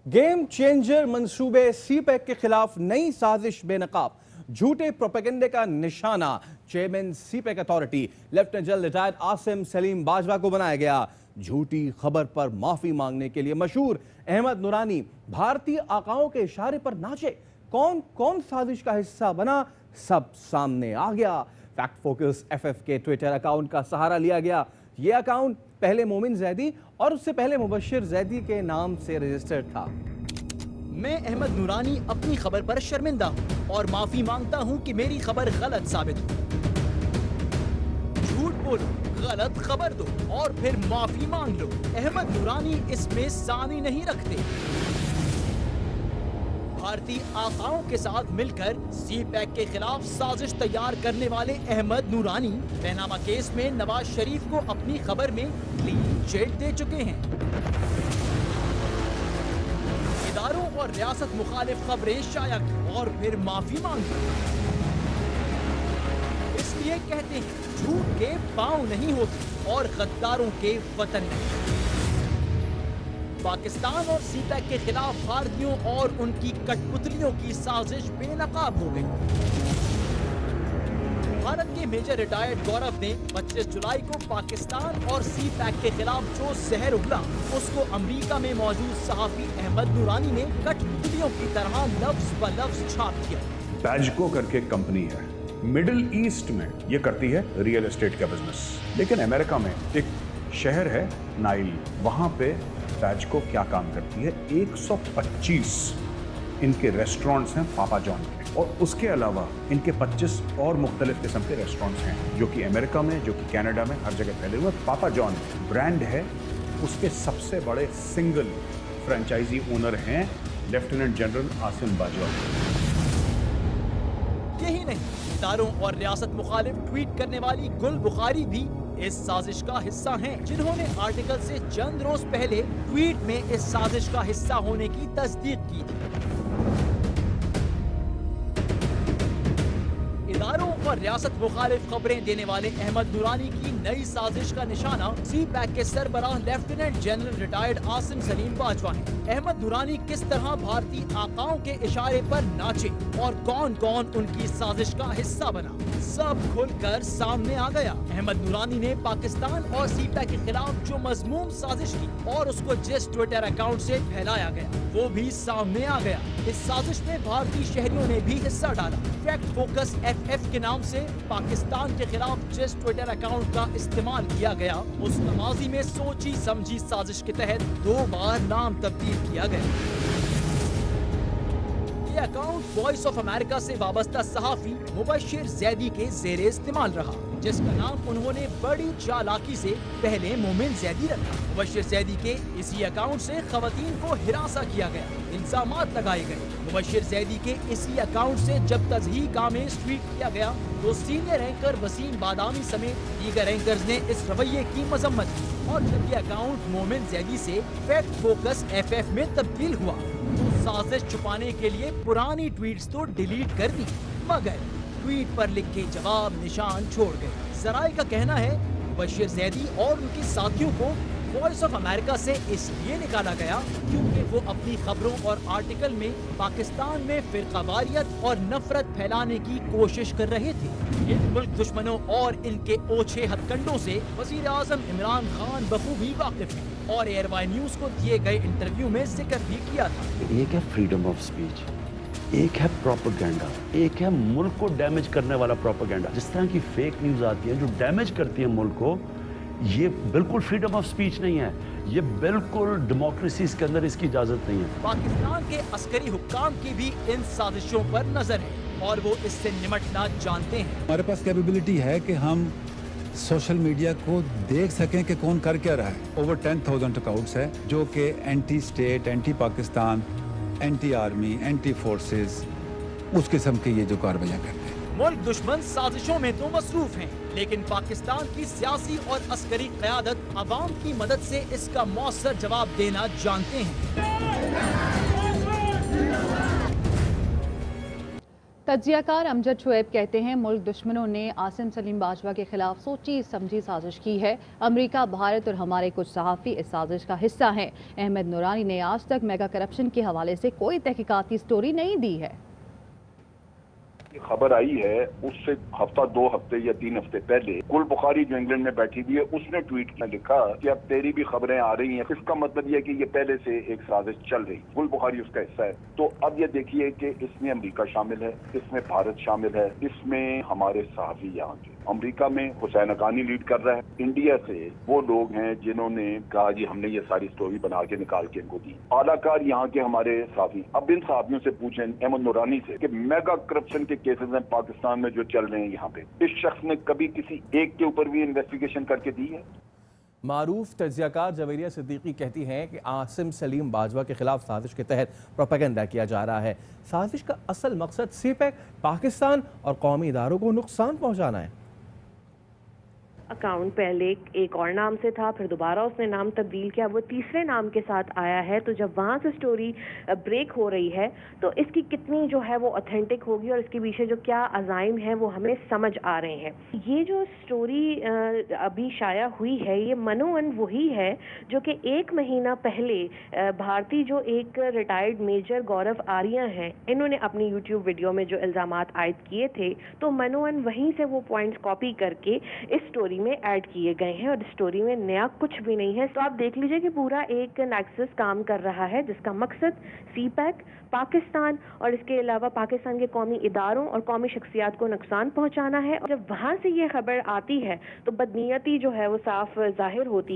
Game changer मंसूबे सी pack के खिलाफ नई साजिश बेनकाब, झूठे प्रोपेगेंडे का निशाना chairman CPEC authority lieutenant general retired Asim Saleem Bajwa को बनाया गया। झूठी खबर पर माफी मांगने के लिए मशहूर अहमद नूरानी भारतीय आकाओं के इशारे पर नाचे। कौन कौन साजिश का हिस्सा बना, सब सामने आ गया। फैक्ट फोकस एफएफ के ट्विटर अकाउंट का सहारा लिया गया। ये अकाउंट पहले मोमिन जैदी और उससे पहले मुबशिर जैदी के नाम से रजिस्टर्ड था। मैं अहमद नूरानी अपनी खबर पर शर्मिंदा हूँ और माफी मांगता हूँ कि मेरी खबर गलत साबित हुई। झूठ बोलो, गलत खबर दो और फिर माफी मांग लो। अहमद नूरानी इसमें सानी नहीं रखते। भारतीय आकाओं के साथ मिलकर सी पैक के खिलाफ साजिश तैयार करने वाले अहमद नूरानी पैनामा केस में नवाज शरीफ को अपनी खबर में क्लीन चिट दे चुके हैं। इदारों और रियासत मुखालिफ खबरें शाया की और फिर माफी मांगी। इसलिए कहते हैं झूठ के पांव नहीं होते और गद्दारों के वतन नहीं। पाकिस्तान और सी पैक के खिलाफ भारतीयों और उनकी कठपुतलियों की साजिश बेनकाब हो गई। भारत के मेजर रिटायर्ड गौरव ने 25 जुलाई को पाकिस्तान और सी पैक के खिलाफ जो जहर उगला उसको अमेरिका में मौजूद सहाफी अहमद नूरानी ने कठपुतलियों की तरह लफ्ज ब लफ्ज छाप दिया। पैजको करके कंपनी है, मिडिल ईस्ट में ये करती है रियल एस्टेट का बिजनेस। लेकिन अमेरिका में एक शहर है नाइल, वहां पे पैजको क्या काम करती है, 125 इनके रेस्टोरेंट्स हैं पापा जॉन के, और उसके अलावा इनके 25 और मुख्तलिफ किस्म के रेस्टोरेंट्स हैं जो कि अमेरिका में, जो कि कनाडा में, हर जगह फैले हुए। पापा जॉन ब्रांड है, उसके सबसे बड़े सिंगल फ्रेंचाइजी ओनर हैं लेफ्टिनेंट जनरल आसिम बाजवा। यही नहीं, इदारों और रियासत मुखालिफ ट्वीट करने वाली गुल बुखारी भी इस साजिश का हिस्सा हैं, जिन्होंने आर्टिकल से चंद रोज पहले ट्वीट में इस साजिश का हिस्सा होने की तस्दीक की थी। इदारों और रियासत मुखालिफ खबरें देने वाले अहमद नूरानी की नई साजिश का निशाना सी पैक के सरबराह lieutenant general retired Asim Saleem Bajwa है। अहमद नूरानी किस तरह भारतीय आकाओं के इशारे पर नाचे और कौन कौन उनकी साजिश का हिस्सा बना, सब खुलकर सामने आ गया। अहमद नूरानी ने पाकिस्तान और सी पैक के खिलाफ जो मजमूम साजिश की और उसको जिस ट्विटर अकाउंट से फैलाया गया वो भी सामने आ गया। इस साजिश में भारतीय शहरियों ने भी हिस्सा डाला। फैक्ट फोकस एफएफ के नाम से पाकिस्तान के खिलाफ जिस ट्विटर अकाउंट का इस्तेमाल किया गया उस नमाजी में सोची समझी साजिश के तहत 2 बार नाम तब्दील किया गया। ये अकाउंट वॉइस ऑफ अमेरिका से वाबस्ता सहाफी मुबशिर जैदी के ज़ेरे इस्तेमाल रहा, जिसका नाम उन्होंने बड़ी चालाकी से पहले मोमिन जैदी रखा। मुबशिर जैदी के इसी अकाउंट से खवातीन को हिरासा किया गया, इल्जामात लगाए गए। मुबशिर जैदी के इसी अकाउंट से जब तज़हीक आमेज़ ट्वीट किया गया तो सीनियर एंकर वसीम बादामी समेत दीगर एंकर्स ने इस रवैये की मजम्मत की। और जब ये अकाउंट मोमिन जैदी से फैक्ट फोकस एफएफ में तब्दील हुआ तो साजिश छुपाने के लिए पुरानी ट्वीट्स तो डिलीट कर दी, मगर ट्वीट पर लिखे जवाब निशान छोड़ गए। जराए का कहना है मुबशिर जैदी और उनके साथियों को वॉइस ऑफ अमेरिका से इसलिए निकाला गया क्योंकि वो अपनी खबरों और आर्टिकल में पाकिस्तान में फिरकावारियत और नफरत फैलाने की कोशिश कर रहे थे। इन मुल्क दुश्मनों और इनके ओछे हथकंडों से वजीर आजम इमरान खान बखूबी वाकिफ हैं और एयरवाई न्यूज को दिए गए इंटरव्यू में जिक्र भी किया था। एक है फ्रीडम ऑफ स्पीच, एक है प्रोपेगेंडा, एक है मुल्क को डैमेज करने वाला प्रोपेगेंडा। जिस तरह की फेक न्यूज आती है जो डैमेज करती है मुल्क को, ये बिल्कुल फ्रीडम ऑफ स्पीच नहीं है, ये बिल्कुल डेमोक्रेसी के अंदर इसकी इजाजत नहीं है। पाकिस्तान के अस्करी हुक्काम की भी इन साजिशों पर नजर है और वो इससे निमटना जानते हैं। हमारे पास कैपेबिलिटी है कि हम सोशल मीडिया को देख सकें कि कौन कर क्या रहा है। ओवर 10,000 अकाउंट्स है जो कि anti state, anti Pakistan, anti army, anti forces, उस किस्म के ये जो कार्रवाइयाँ करते हैं। मुल्क दुश्मन साजिशों में तो मसरूफ हैं, लेकिन पाकिस्तान की सियासी और अस्करी क़यादत अवाम की मदद से इसका मौसर जवाब देना जानते हैं। तज्जियाकार अमजद शुएब कहते हैं मुल्क दुश्मनों ने आसिम सलीम बाजवा के खिलाफ सोची समझी साजिश की है। अमेरिका, भारत और हमारे कुछ सहाफ़ी इस साजिश का हिस्सा हैं। अहमद नूरानी ने आज तक मेगा करप्शन के हवाले से कोई तहकीकाती स्टोरी नहीं दी है। खबर आई है उससे हफ्ता 2 हफ्ते या 3 हफ्ते पहले गुल बुखारी जो इंग्लैंड में बैठी हुई है उसने ट्वीट में लिखा कि अब तेरी भी खबरें आ रही हैं। इसका मतलब यह है कि ये पहले से एक साजिश चल रही, गुल बुखारी उसका हिस्सा है। तो अब ये देखिए कि इसमें अमेरिका शामिल है, इसमें भारत शामिल है, इसमें हमारे सहाफ़ी यहाँ के। अमेरिका में हुसैन हक्कानी लीड कर रहा है। इंडिया से वो लोग हैं जिन्होंने कहा जी हमने ये सारी स्टोरी बना के निकाल के इनको दी। आलाकार यहाँ के हमारे सहाफ़ी, अब इन सहाफ़ियों से पूछें अहमद नूरानी से कि मेगा करप्शन के केसेस हैं पाकिस्तान में जो चल रहे हैं यहाँ पे, इस शख्स ने कभी किसी एक के ऊपर भी इन्वेस्टिगेशन करके दी है? मारूफ तज्जियाकार जवेरिया सिद्दीकी कहती हैं कि आसिम सलीम बाजवा के खिलाफ साजिश के तहत प्रोपेगेंडा किया जा रहा है। साजिश का असल मकसद सीपैक, पाकिस्तान और कौमी इदारों को नुकसान पहुंचाना है। अकाउंट पहले एक और नाम से था, फिर दोबारा उसने नाम तब्दील किया, वो तीसरे नाम के साथ आया है। तो जब वहाँ से स्टोरी ब्रेक हो रही है तो इसकी कितनी जो है वो ऑथेंटिक होगी और इसके पीछे जो क्या अज़ाइम है वो हमें समझ आ रहे हैं। ये जो स्टोरी अभी शाया हुई है ये मनोवन वही है जो कि 1 महीना पहले भारतीय जो एक रिटायर्ड मेजर गौरव आर्या हैं, इन्होंने अपनी यूट्यूब वीडियो में जो इल्ज़ामात आयद किए थे, तो मनोवन वहीं से वो पॉइंट्स कॉपी करके इस स्टोरी में ऐड किए गए हैं और स्टोरी में नया कुछ भी नहीं है। तो आप देख लीजिए कि पूरा एक नेक्सस काम कर रहा है जिसका मकसद सीपैक, पाकिस्तान और इसके अलावा पाकिस्तान के कौमी इदारों और कौमी शख्सियात को नुकसान पहुंचाना है। और जब वहां से ये खबर आती है तो बदनीयती जो है वो साफ जाहिर होती है।